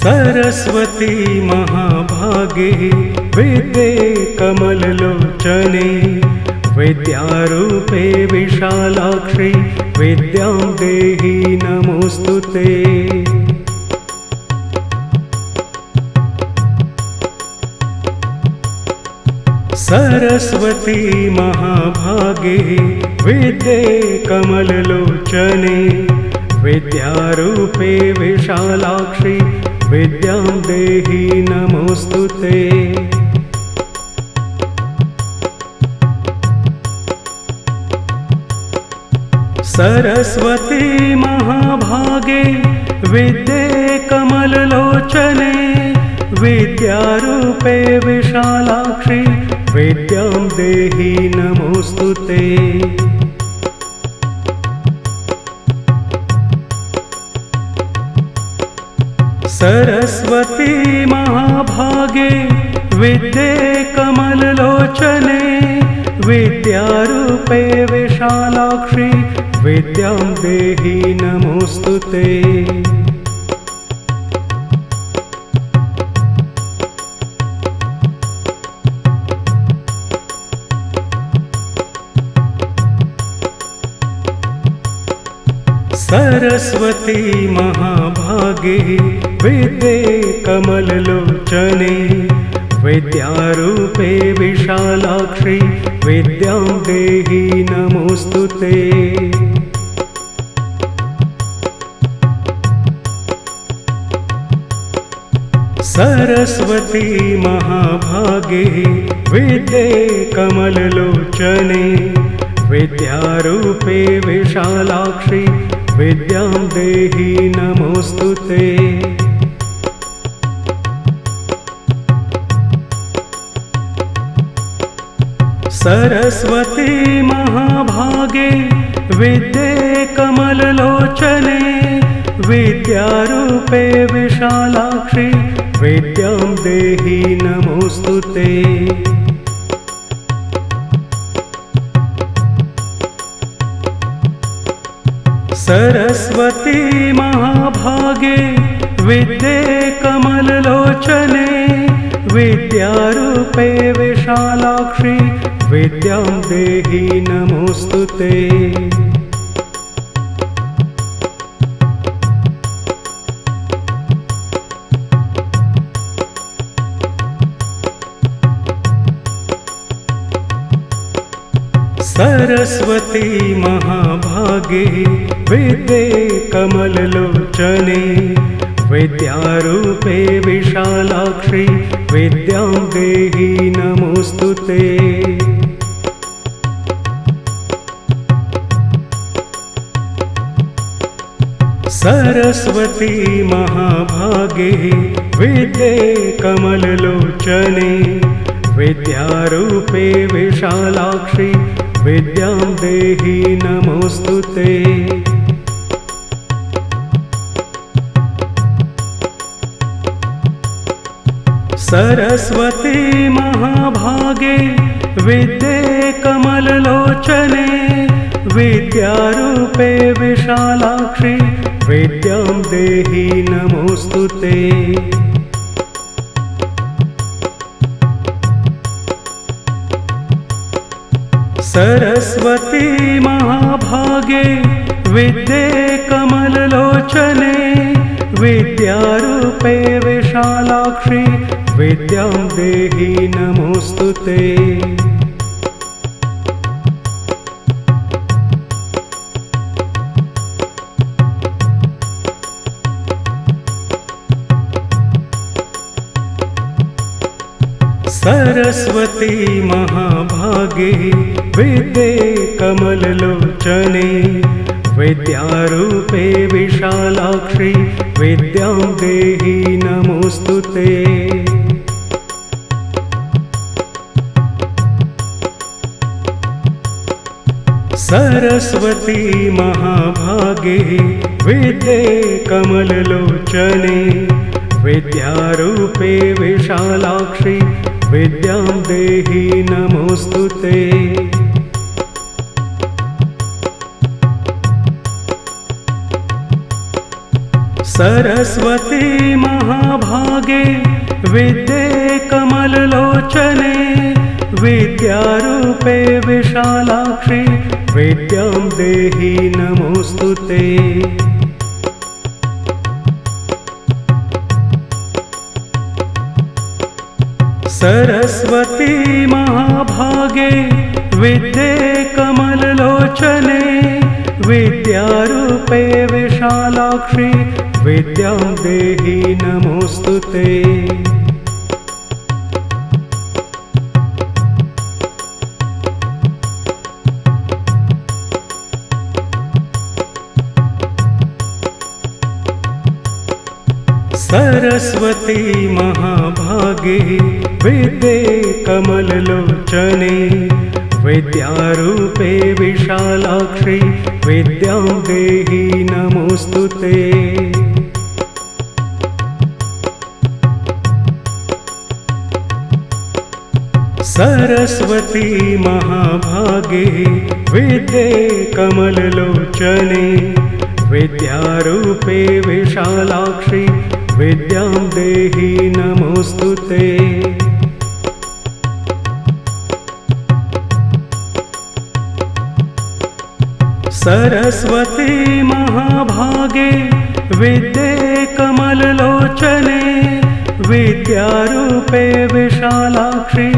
सरस्वती महाभागे विद्ये कमललोचने विद्यारूपे विशालाक्षि विद्यां देहि नमोस्तुते। सरस्वती महाभागे विद्ये कमललोचने विद्यारूपे विशालाक्षि विद्यां देहि नमोस्तुते। सरस्वती महाभागे विद्ये कमललोचने विद्यारूपे विशालाक्षि विद्यां देहि नमोस्तुते। सरस्वती महाभागे विद्ये कमललोचने विद्यारूपे विशालाक्षि विद्यां देहि नमोस्तुते। सरस्वती महाभागे विद्ये कमललोचने विद्यारूपे विशालाक्षि विद्यां देहि नमोस्तुते। सरस्वती महाभागे विद्ये कमललोचने विद्यारूपे विशालाक्षि विद्यां देहि नमोस्तुते। सरस्वती महाभागे विद्ये कमललोचने विद्यारूपे विशालाक्षि विद्यां देहि नमोस्तुते। सरस्वती महाभागे विद्ये कमललोचने विद्यारूपे विशालाक्षि विद्यां देहि नमोस्तुते। सरस्वती महाभागे विद्ये कमललोचने विद्यारूपे विशालाक्षि विद्यां देहि नमोस्तुते। सरस्वती महाभागे विद्ये कमललोचने विद्यारूपे विशालाक्षि विद्यां देहि नमोस्तुते। सरस्वती महाभागे विद्ये कमललोचने विद्यारूपे विशालाक्षि विद्यां देहि नमोस्तुते। सरस्वती महाभागे विद्ये कमललोचने विद्यारूपे विशालाक्षि विद्यां देहि नमोस्तुते। सरस्वती महाभागे विद्ये कमललोचने विद्यारूपे विशालाक्षि विद्यां देहि नमोस्तुते। सरस्वती महाभागे विद्ये कमललोचने विद्यारूपे विशालाक्षि विद्यां देहि नमोस्तुते। सरस्वती महाभागे विद्ये कमललोचने विद्यारूपे विशालाक्षि विद्यां देहि नमोऽस्तुते। सरस्वती महाभागे विद्ये कमललोचने विद्यारूपे विशालाक्षि विद्यां देहि नमोऽस्तुते। सरस्वती महाभागे विद्ये कमललोचने विद्यारूपे विशालाक्षि विद्यां देहि नमोऽस्तुते। सरस्वती महाभागे विद्ये कमललोचने विद्यारूपे विशालाक्षि विद्यां देहि नमोऽस्तुते। सरस्वती महाभागे विद्ये कमललोचने विद्यारूपे विशालाक्षि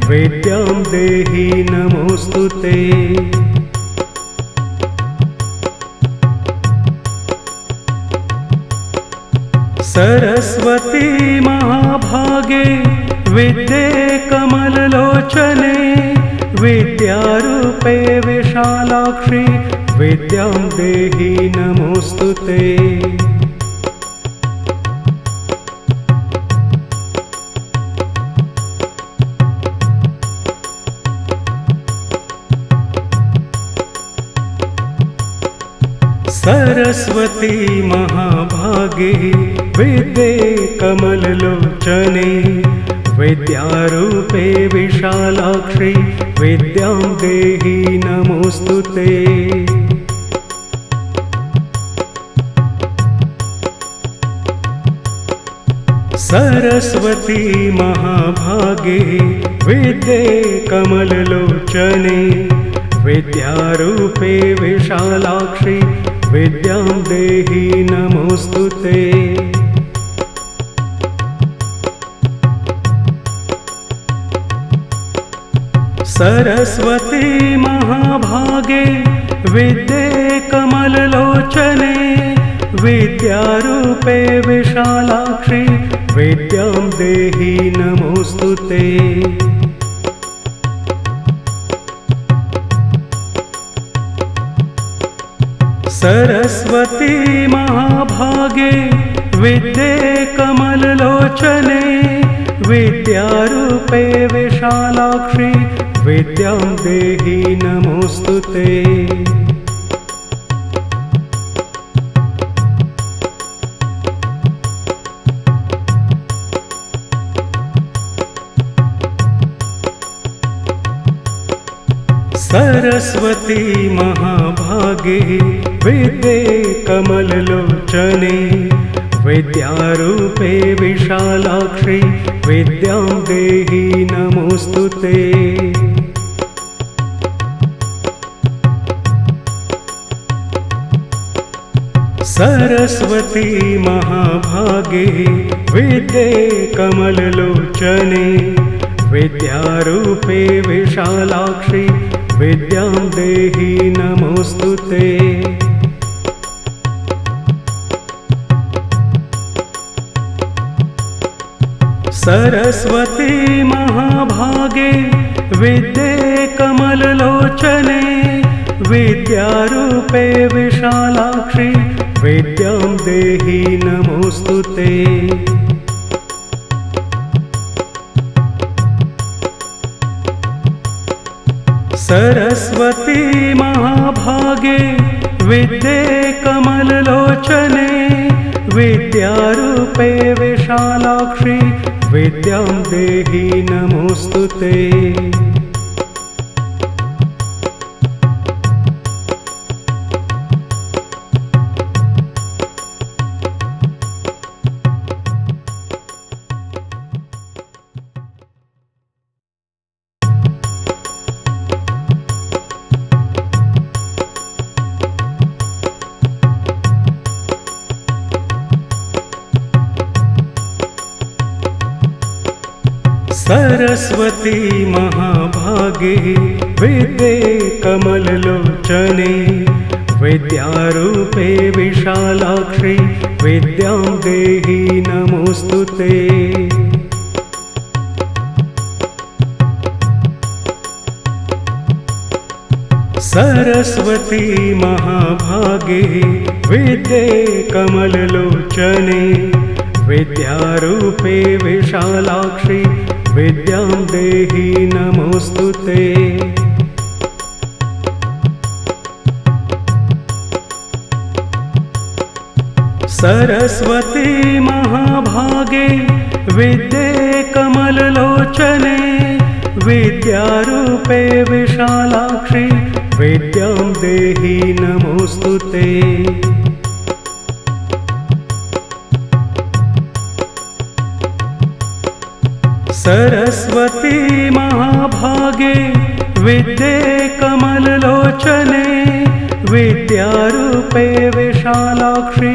विद्यां देहि नमोऽस्तुते। सरस्वती महाभागे विद्ये कमललोचने विद्यारूपे विशालाक्षि विद्यां देहि नमोऽस्तुते। सरस्वती महाभागे विद्ये कमललोचने विद्यारूपे विशालाक्षि विद्यां देहि नमोऽस्तुते। सरस्वती महाभागे विद्ये कमललोचने विद्यारूपे विशालाक्षि विद्यां देहि नमोऽस्तुते। सरस्वती महाभागे विद्ये कमललोचने विद्यारूपे विशालाक्षि विद्यां देहि नमोऽस्तुते। सरस्वती महाभागे विद्ये कमललोचने विद्यारूपे विशालाक्षि विद्यां देहि नमोऽस्तुते। सरस्वती महाभागे विद्ये कमललोचने विद्यारूपे विशालाक्षि विद्यां देहि नमोऽस्तुते। सरस्वती महाभागे विद्ये कमललोचने विद्यारूपे विशालाक्षि विद्यां देहि नमोऽस्तुते। सरस्वती महाभागे विद्ये कमललोचने विद्यारूपे विशालाक्षि विद्यां देहि नमोऽस्तुते। सरस्वती महाभागे विद्ये कमललोचने विद्यारूपे विशालाक्षि विद्यां देहि नमोऽस्तुते। सरस्वती महाभागे विद्ये कमललोचने विद्यारूपे विशालाक्षि विद्यां देहि नमोस्तुते। सरस्वती महाभागे विद्ये कमललोचने विद्यारूपे विशालाक्षि विद्यां देहि नमोस्तुते। सरस्वती महाभागे विद्ये कमललोचने विद्यारूपे विशालाक्षि विद्यां देहि नमोस्तुते। सरस्वती महाभागे विद्ये कमललोचने विद्यारूपे विशालाक्षि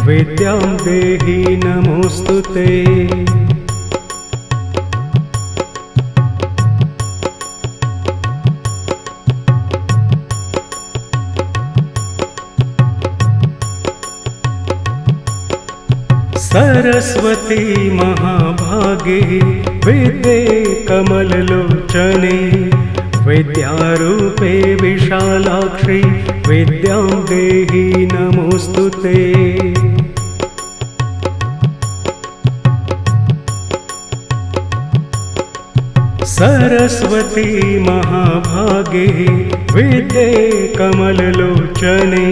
विद्यां देहि नमोस्तुते। सरस्वती महाभागे विद्ये कमललोचने विद्यारूपे विशालाक्षि विद्यां देहि नमोस्तुते। सरस्वती महाभागे विद्ये कमललोचने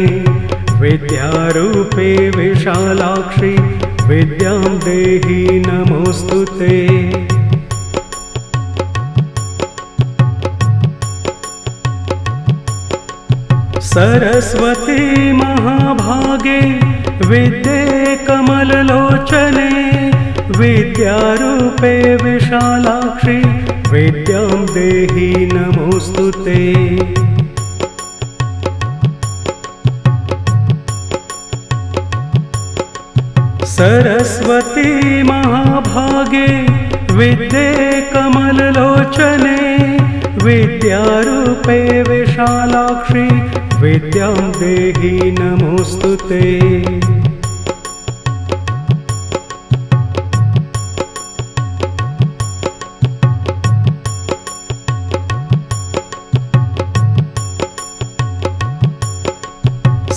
विद्यारूपे विशालाक्षि विद्यां देहि नमोस्तुते। सरस्वती महाभागे विद्ये कमललोचने विद्यारूपे विशालाक्षि विद्यां देहि नमोस्तुते। सरस्वती महाभागे विद्ये कमललोचने विद्यारूपे विशालाक्षि विद्यां देहि नमोस्तुते।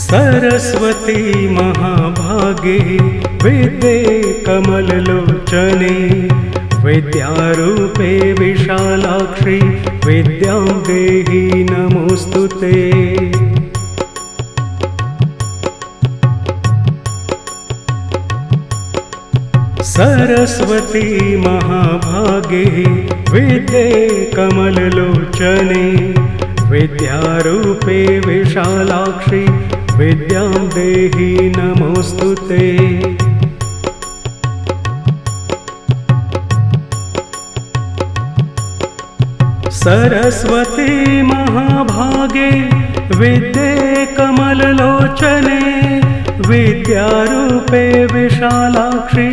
सरस्वती महाभागे विद्ये कमललोचने विद्यारूपे विशालाक्षि विद्यां देहि नमोस्तुते। सरस्वती महाभागे विद्ये कमललोचने विद्यारूपे विशालाक्षि विद्यां देहि नमोस्तुते। सरस्वती महाभागे विद्ये कमललोचने विद्यारूपे विशालाक्षि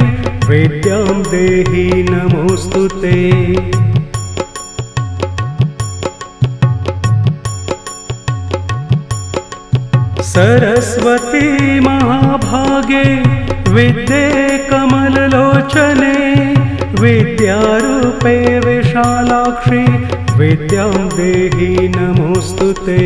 विद्यां देहि नमोस्तुते। सरस्वती महाभागे विद्ये कमललोचने विद्यारूपे विशालाक्षि विद्यां देहि नमोस्तुते।